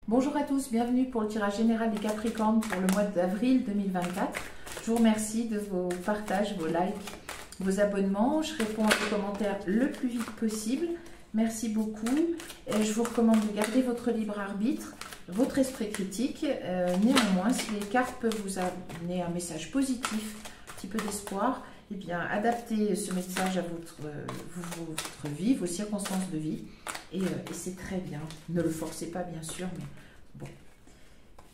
Bonjour à tous, bienvenue pour le tirage général des Capricornes pour le mois d'avril 2024. Je vous remercie de vos partages, vos likes, vos abonnements. Je réponds à vos commentaires le plus vite possible. Merci beaucoup. Et je vous recommande de garder votre libre arbitre, votre esprit critique. Néanmoins, si les cartes peuvent vous amener un message positif, un petit peu d'espoir, eh bien, adaptez ce message à votre vie, vos circonstances de vie. Et c'est très bien. Ne le forcez pas, bien sûr, mais bon,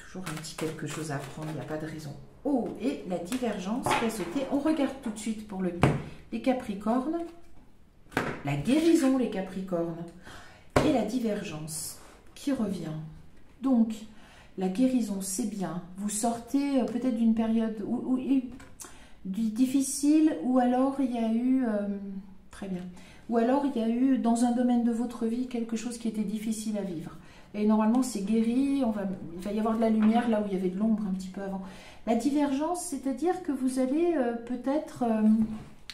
toujours un petit quelque chose à apprendre, il n'y a pas de raison. Oh, et la divergence qui a sauté. On regarde tout de suite pour les Capricornes. La guérison, les Capricornes. Et la divergence qui revient. Donc, la guérison, c'est bien. Vous sortez peut-être d'une période difficile, ou alors il y a eu... très bien. Ou alors il y a eu dans un domaine de votre vie quelque chose qui était difficile à vivre. Et normalement c'est guéri, il va y avoir de la lumière là où il y avait de l'ombre un petit peu avant. La divergence, c'est-à-dire que vous allez peut-être,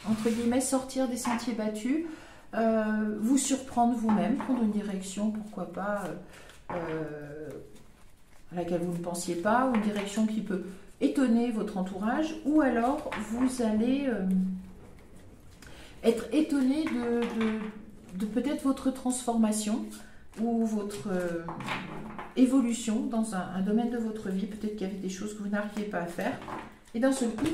entre guillemets, sortir des sentiers battus, vous surprendre vous-même, prendre une direction, pourquoi pas, à laquelle vous ne pensiez pas, ou une direction qui peut étonner votre entourage, ou alors vous allez... être étonné de peut-être votre transformation ou votre évolution dans un domaine de votre vie. Peut-être qu'il y avait des choses que vous n'arriviez pas à faire. Et d'un seul coup,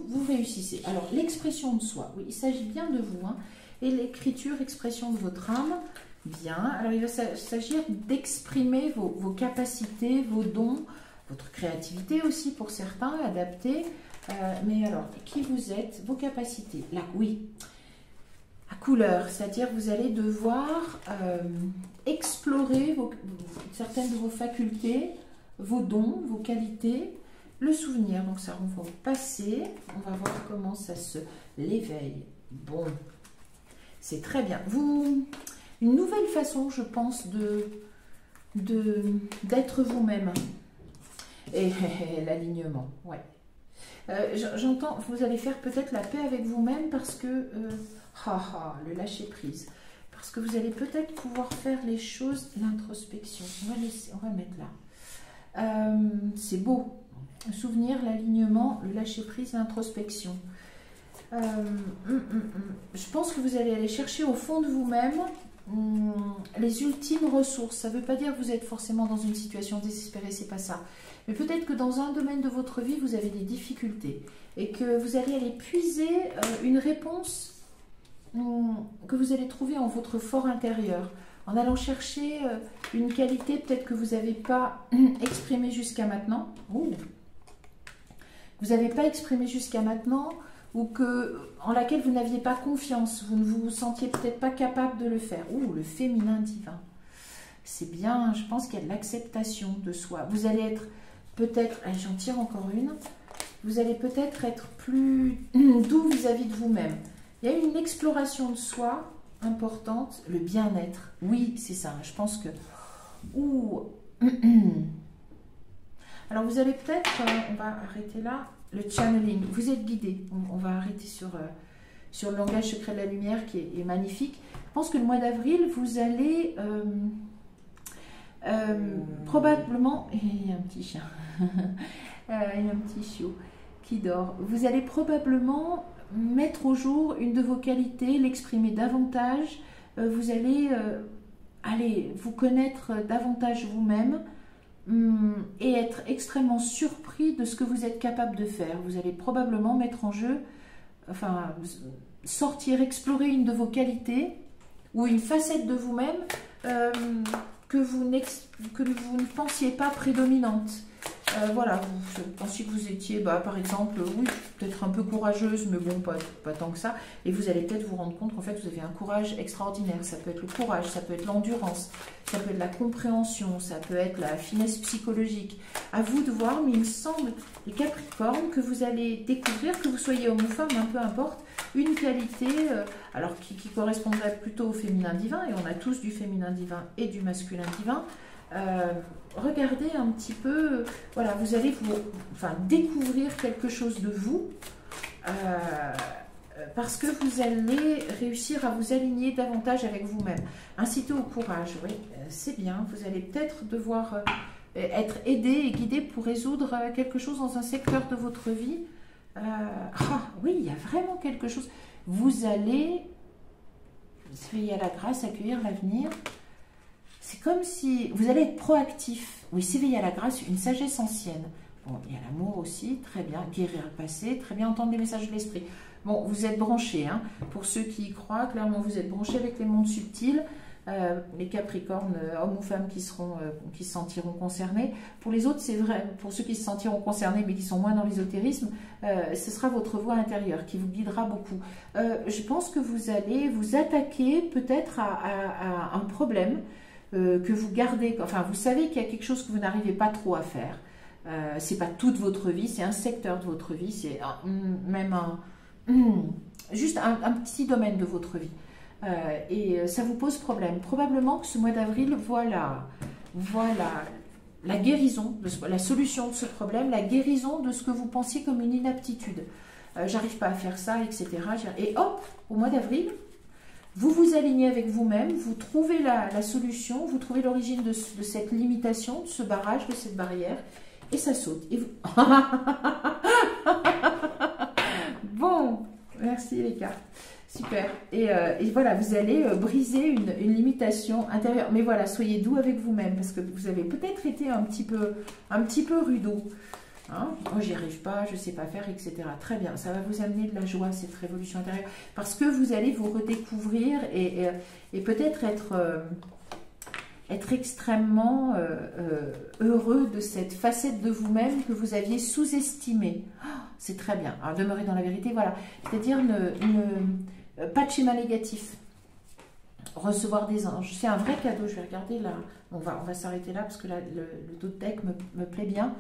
vous réussissez. Alors, l'expression de soi. Oui, il s'agit bien de vous. Hein, et l'écriture, expression de votre âme. Bien. Alors, il va s'agir d'exprimer vos capacités, vos dons, votre créativité aussi pour certains, adaptée. Mais alors, qui vous êtes, vos capacités. Là, oui. À couleur, c'est-à-dire vous allez devoir explorer certaines de vos facultés, vos dons, vos qualités, le souvenir. Donc ça, on va passer, on va voir comment ça se l'éveille. Bon, c'est très bien. Une nouvelle façon, je pense, d'être vous-même. Et l'alignement, ouais. J'entends, vous allez faire peut-être la paix avec vous-même parce que... le lâcher prise. Parce que vous allez peut-être pouvoir faire les choses, l'introspection. On va mettre là. C'est beau. Le souvenir, l'alignement, le lâcher prise, l'introspection. Je pense que vous allez aller chercher au fond de vous-même les ultimes ressources. Ça ne veut pas dire que vous êtes forcément dans une situation désespérée, c'est pas ça. Mais peut-être que dans un domaine de votre vie, vous avez des difficultés et que vous allez aller puiser une réponse que vous allez trouver en votre fort intérieur, en allant chercher une qualité peut-être que vous n'avez pas exprimée jusqu'à maintenant, vous n'avez pas exprimé jusqu'à maintenant, ou en laquelle vous n'aviez pas confiance, vous ne vous sentiez peut-être pas capable de le faire. Le féminin divin, c'est bien, je pense qu'il y a de l'acceptation de soi. Vous allez être peut-être, j'en tire encore une, vous allez peut-être être plus doux vis-à-vis de vous-même. Il y a une exploration de soi importante, le bien-être. Oui, c'est ça. Je pense que... Alors, vous allez peut-être... on va arrêter là. Le channeling. Vous êtes guidé. On va arrêter sur le langage secret de la lumière qui est magnifique. Je pense que le mois d'avril, vous allez... probablement... Il y a un petit chien. Il y a un petit chiot qui dort. Vous allez probablement... mettre au jour une de vos qualités, l'exprimer davantage, vous allez vous connaître davantage vous-même et être extrêmement surpris de ce que vous êtes capable de faire. Vous allez probablement mettre en jeu, enfin, sortir, explorer une de vos qualités ou une facette de vous-même que vous ne pensiez pas prédominante. Voilà, vous pensiez que vous étiez, par exemple, oui, peut-être un peu courageuse, mais bon, pas tant que ça. Et vous allez peut-être vous rendre compte qu'en fait, vous avez un courage extraordinaire. Ça peut être le courage, ça peut être l'endurance, ça peut être la compréhension, ça peut être la finesse psychologique. À vous de voir, mais il me semble, les Capricornes, que vous allez découvrir, que vous soyez homme ou femme, peu importe, une qualité, alors qui correspondrait plutôt au féminin divin, et on a tous du féminin divin et du masculin divin. Regardez un petit peu, voilà, vous allez découvrir quelque chose de vous parce que vous allez réussir à vous aligner davantage avec vous-même. Inciter au courage, oui, c'est bien. Vous allez peut-être devoir être aidé et guidé pour résoudre quelque chose dans un secteur de votre vie. Oui, il y a vraiment quelque chose. Vous allez s'éveiller à la grâce, accueillir l'avenir. C'est comme si vous allez être proactif. Oui, s'éveiller à la grâce, une sagesse ancienne. Bon, il y a l'amour aussi, très bien. Guérir le passé, très bien. Entendre les messages de l'esprit. Bon, vous êtes branchés, hein. Pour ceux qui y croient, clairement, vous êtes branchés avec les mondes subtils. Les Capricornes, hommes ou femmes qui se sentiront concernés. Pour les autres, c'est vrai, pour ceux qui se sentiront concernés mais qui sont moins dans l'ésotérisme, ce sera votre voix intérieure qui vous guidera beaucoup. Je pense que vous allez vous attaquer peut-être à un problème que vous gardez, enfin vous savez qu'il y a quelque chose que vous n'arrivez pas trop à faire. C'est pas toute votre vie, c'est un secteur de votre vie, c'est même juste un petit domaine de votre vie. Et ça vous pose problème. Probablement que ce mois d'avril, voilà la guérison, la solution de ce problème, la guérison de ce que vous pensiez comme une inaptitude. J'arrive pas à faire ça, etc. Et hop, au mois d'avril, vous vous alignez avec vous-même, vous trouvez la solution, vous trouvez l'origine de cette limitation, de ce barrage, de cette barrière, et ça saute. Et vous... Bon, merci les cartes. Super. Et voilà, vous allez briser une limitation intérieure. Mais voilà, soyez doux avec vous-même parce que vous avez peut-être été un petit peu rudeau. Hein, moi, j'y arrive pas, je sais pas faire, etc. Très bien, ça va vous amener de la joie, cette révolution intérieure. Parce que vous allez vous redécouvrir et peut-être être extrêmement heureux de cette facette de vous-même que vous aviez sous-estimée. Oh, c'est très bien. Alors, demeurez dans la vérité, voilà. C'est-à-dire pas de schéma négatif. Recevoir des anges. C'est un vrai cadeau. Je vais regarder là. On va s'arrêter là parce que là, le dos de deck me plaît bien.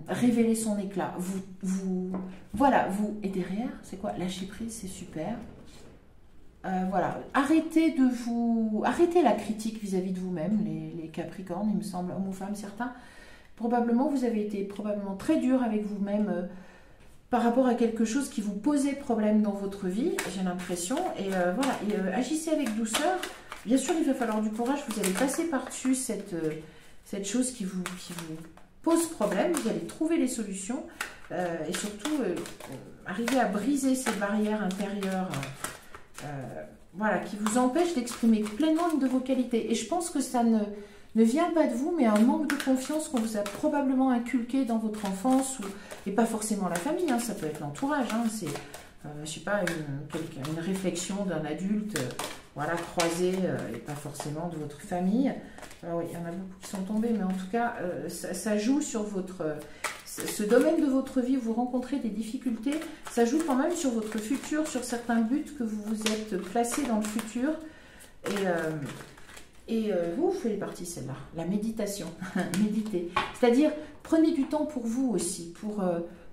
Révéler son éclat. Voilà, vous. Et derrière, c'est quoi? Lâcher prise, c'est super. Voilà. Arrêtez la critique vis-à-vis de vous-même, les Capricornes, il me semble, hommes ou femmes, certains. Probablement, vous avez été très dur avec vous-même par rapport à quelque chose qui vous posait problème dans votre vie, j'ai l'impression. Et voilà, agissez avec douceur. Bien sûr, il va falloir du courage. Vous allez passer par-dessus cette chose qui vous pose problème. Vous allez trouver les solutions et surtout arriver à briser ces barrières intérieures voilà, qui vous empêchent d'exprimer pleinement une de vos qualités. Et je pense que ça ne vient pas de vous, mais un manque de confiance qu'on vous a probablement inculqué dans votre enfance, et pas forcément la famille, hein, ça peut être l'entourage, hein, c'est, je sais pas, une réflexion d'un adulte, voilà, croisé, et pas forcément de votre famille. Alors oui, il y en a beaucoup qui sont tombés, mais en tout cas, ça joue sur ce domaine de votre vie où vous rencontrez des difficultés, ça joue quand même sur votre futur, sur certains buts que vous vous êtes placés dans le futur, vous faites partie celle-là, la méditation, méditer. C'est-à-dire, prenez du temps pour vous aussi,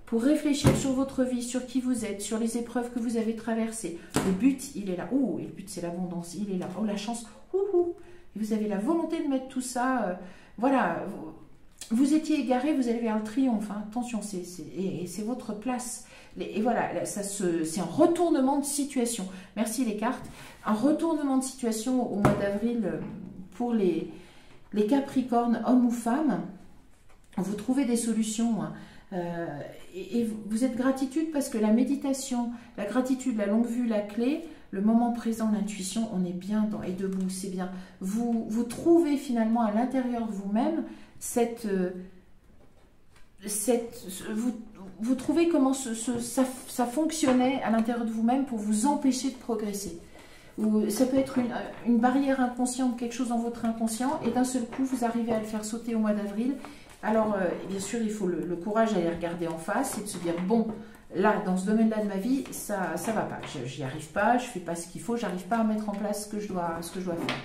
pour réfléchir sur votre vie, sur qui vous êtes, sur les épreuves que vous avez traversées. Le but, il est là. Oh, et le but, c'est l'abondance, il est là. Oh, la chance, et vous avez la volonté de mettre tout ça, voilà, vous étiez égaré, vous allez vers le triomphe, hein. Attention, c'est votre place. Et voilà, c'est un retournement de situation. Merci les cartes. Un retournement de situation au mois d'avril pour les Capricornes, hommes ou femmes. Vous trouvez des solutions. Hein. Et vous êtes gratitude parce que la méditation, la gratitude, la longue vue, la clé, le moment présent, l'intuition, on est bien et debout, c'est bien. Vous trouvez finalement à l'intérieur de vous-même vous trouvez comment ça fonctionnait à l'intérieur de vous-même pour vous empêcher de progresser. Ou ça peut être une barrière inconsciente, quelque chose dans votre inconscient, et d'un seul coup, vous arrivez à le faire sauter au mois d'avril. Alors, bien sûr, il faut le courage d'aller regarder en face et de se dire, bon, là, dans ce domaine-là de ma vie, ça va pas. J'y arrive pas, je fais pas ce qu'il faut, j'arrive pas à mettre en place ce que je dois faire.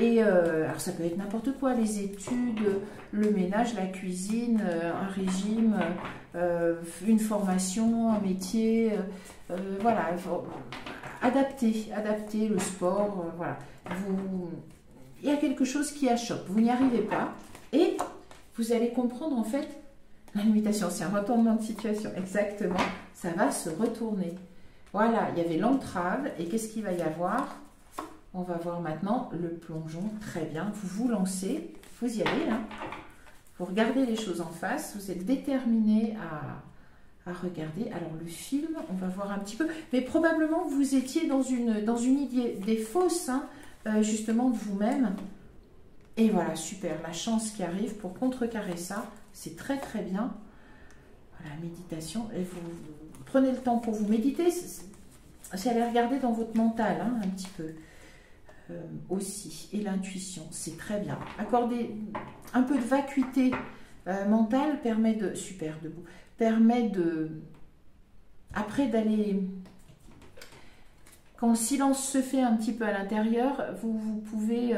Et alors ça peut être n'importe quoi, les études, le ménage, la cuisine, un régime, une formation, un métier, voilà, il faut adapter le sport, voilà. Il y a quelque chose qui achoppe, vous n'y arrivez pas, et vous allez comprendre en fait, la limitation, c'est un retournement de situation, exactement, ça va se retourner. Voilà, il y avait l'entrave. Et qu'est-ce qu'il va y avoir? On va voir maintenant le plongeon. Très bien. Vous vous lancez. Vous y allez, là. Vous regardez les choses en face. Vous êtes déterminé à regarder. Alors, le film, on va voir un petit peu. Mais probablement, vous étiez dans une idée des fausses, hein, justement, de vous-même. Et voilà, super. La chance qui arrive pour contrecarrer ça. C'est très, très bien. Voilà, méditation. Et vous prenez le temps pour vous méditer. C'est aller regarder dans votre mental, hein, un petit peu. Aussi. Et l'intuition, c'est très bien. Accorder un peu de vacuité mentale permet de... Super, debout. Permet de... Après d'aller... Quand le silence se fait un petit peu à l'intérieur, vous pouvez...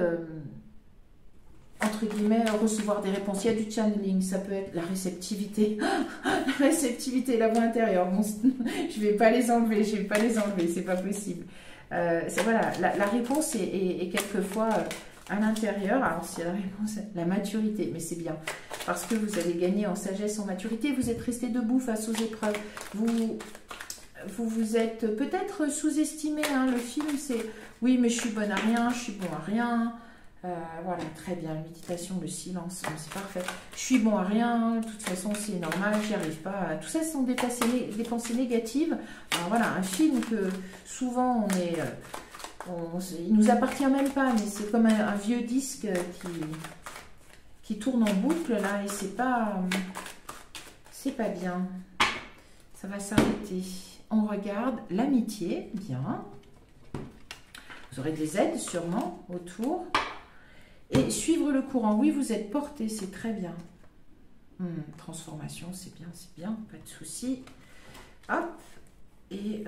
entre guillemets, recevoir des réponses. Il y a du channeling, ça peut être la réceptivité. La réceptivité, la voix intérieure. Bon, je ne vais pas les enlever, c'est pas possible. Voilà, la réponse est quelquefois à l'intérieur. Alors, si la réponse est la maturité, mais c'est bien, parce que vous allez gagner en sagesse, en maturité. Vous êtes resté debout face aux épreuves. Vous êtes peut-être sous-estimé, hein. Le film, c'est « oui, mais je suis bonne à rien, je suis bon à rien ». Voilà, très bien, la méditation, le silence, c'est parfait. Je suis bon à rien, de toute façon c'est normal, j'y arrive pas. Tout ça, ce sont des pensées négatives. Alors voilà, un film que souvent il nous appartient même pas, mais c'est comme un vieux disque qui tourne en boucle là, et c'est pas bien. Ça va s'arrêter. On regarde l'amitié, bien. Vous aurez des aides sûrement autour. Et suivre le courant. Oui, vous êtes porté, c'est très bien. Transformation, c'est bien, pas de souci. Hop. Et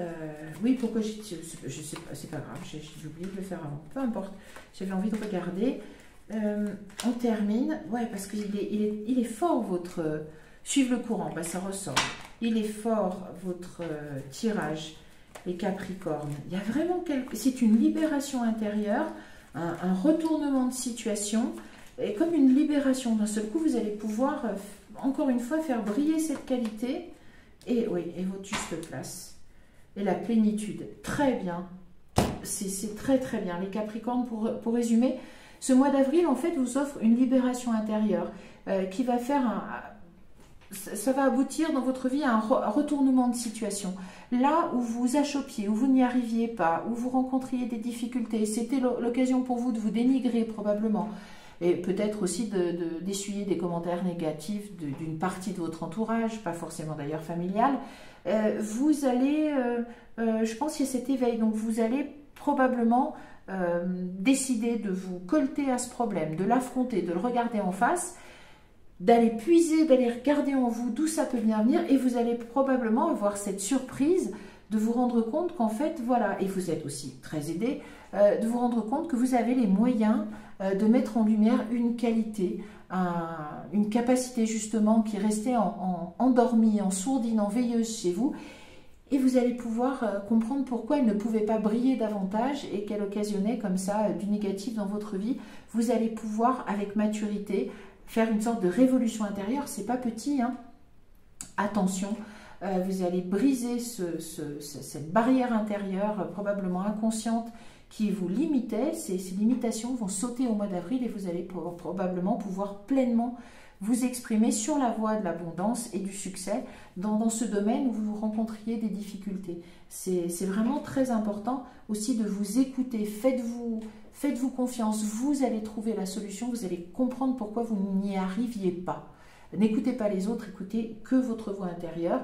oui, pourquoi je sais pas, c'est pas grave, j'ai oublié de le faire avant. Peu importe, j'avais envie de regarder. On termine. Ouais, parce qu'il est fort votre... Suivre le courant, bah, ça ressort. Il est fort votre tirage, les Capricornes. Il y a vraiment c'est une libération intérieure. Un retournement de situation, et comme une libération. D'un seul coup, vous allez pouvoir, encore une fois, faire briller cette qualité, et oui, et votre juste place. Et la plénitude, très bien. C'est très très bien. Les Capricornes, pour résumer, ce mois d'avril, en fait, vous offre une libération intérieure qui va faire ça va aboutir dans votre vie à un retournement de situation. Là où vous achopiez, où vous n'y arriviez pas, où vous rencontriez des difficultés, c'était l'occasion pour vous de vous dénigrer probablement, et peut-être aussi d'essuyer des commentaires négatifs d'une partie de votre entourage, pas forcément d'ailleurs familial. Vous allez, je pense qu'il y a cet éveil, donc vous allez probablement décider de vous colter à ce problème, de l'affronter, de le regarder en face, d'aller puiser, d'aller regarder en vous d'où ça peut bien venir, et vous allez probablement avoir cette surprise de vous rendre compte qu'en fait, voilà, et vous êtes aussi très aidé, de vous rendre compte que vous avez les moyens de mettre en lumière une qualité, une capacité justement qui restait endormie, en sourdine, en veilleuse chez vous, et vous allez pouvoir comprendre pourquoi elle ne pouvait pas briller davantage et qu'elle occasionnait comme ça du négatif dans votre vie. Vous allez pouvoir, avec maturité, faire une sorte de révolution intérieure, c'est pas petit, hein. Attention, vous allez briser cette barrière intérieure, probablement inconsciente, qui vous limitait. Ces limitations vont sauter au mois d'avril et vous allez probablement pouvoir pleinement vous exprimer sur la voie de l'abondance et du succès dans ce domaine où vous rencontriez des difficultés. C'est vraiment très important aussi de vous écouter. Faites-vous confiance, vous allez trouver la solution, vous allez comprendre pourquoi vous n'y arriviez pas. N'écoutez pas les autres, écoutez que votre voix intérieure,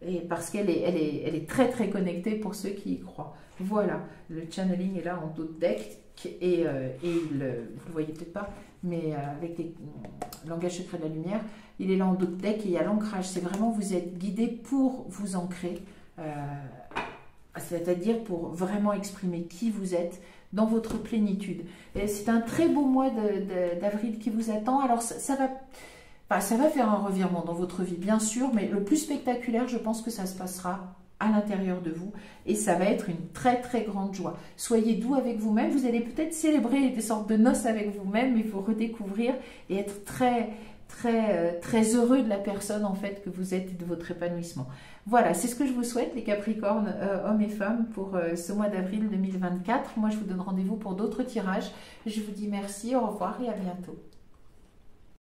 et parce qu'elle est très très connectée pour ceux qui y croient. Voilà, le channeling est là en dos de deck, et vous ne le voyez peut-être pas, mais avec les langages secrets de la lumière, il est là en dos de deck et il y a l'ancrage. C'est vraiment, vous êtes guidé pour vous ancrer, c'est-à-dire pour vraiment exprimer qui vous êtes dans votre plénitude. C'est un très beau mois d'avril qui vous attend. Alors ça va faire un revirement dans votre vie, bien sûr, mais le plus spectaculaire, je pense que ça se passera à l'intérieur de vous, et ça va être une très très grande joie. Soyez doux avec vous-même, vous allez peut-être célébrer des sortes de noces avec vous-même, et vous redécouvrir et être très très heureux de la personne en fait que vous êtes et de votre épanouissement. Voilà, c'est ce que je vous souhaite les Capricornes, hommes et femmes, pour ce mois d'avril 2024. Moi, je vous donne rendez-vous pour d'autres tirages. Je vous dis merci, au revoir et à bientôt.